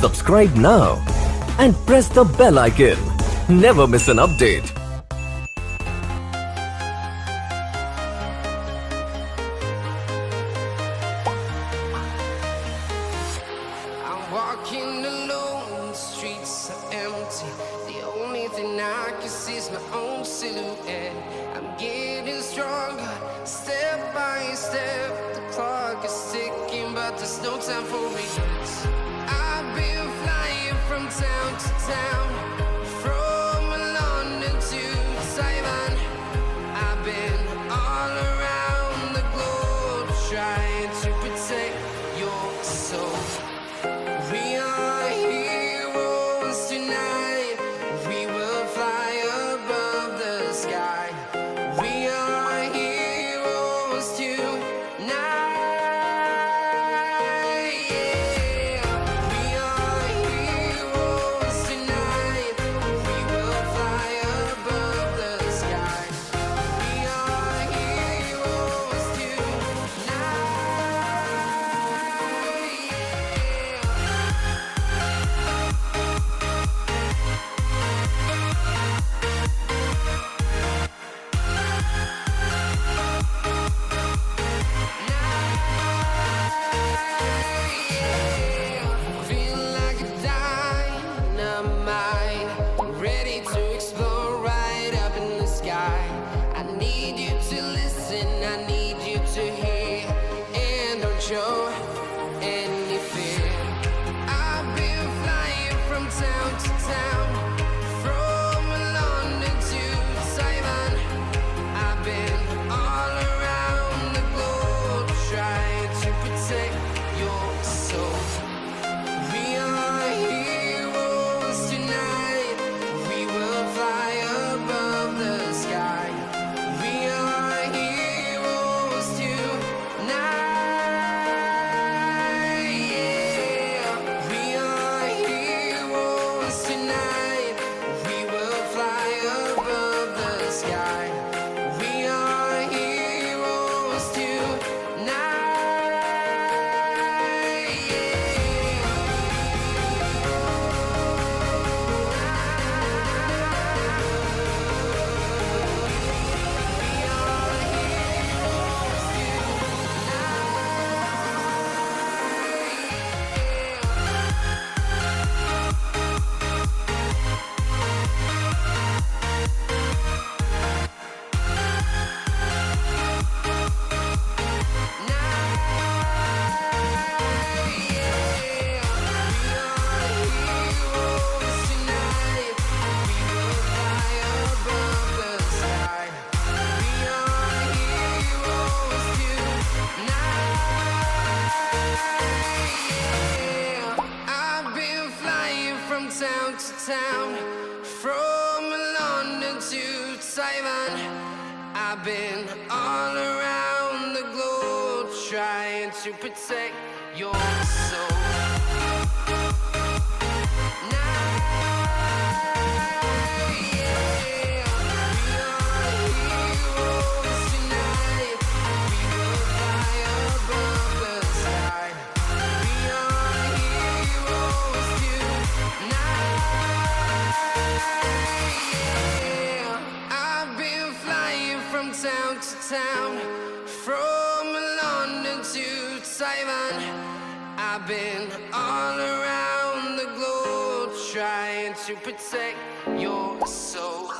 Subscribe now and press the bell icon. Never miss an update. I'm walking alone, the streets are empty. The only thing I can see is my own silhouette. I'm getting stronger, step by step. The clock is ticking, but there's no time for me. I've been flying from town to town, from London to Taiwan. I've been all around the globe, trying to protect your soul. We are heroes tonight. We will fly above the sky. We are heroes tonight. Yeah. We are heroes tonight. We will fly above the sky. We are heroes tonight. Feel like a dynamite, ready to explode right up in the sky. I need you to listen, I need you to hear, and don't show any fear. I've been flying from town to town, from London to Taiwan. I've been all around the globe, trying to protect your soul. We are heroes tonight. We will fly above the sky. We are heroes tonight. Yeah. We are heroes tonight. We will fly above the sky. We are heroes I've been flying from town to town, from London to Taiwan. I've been all around the globe, trying to protect your soul. Town to town, from London to Taiwan. I've been all around the globe, trying to protect your soul.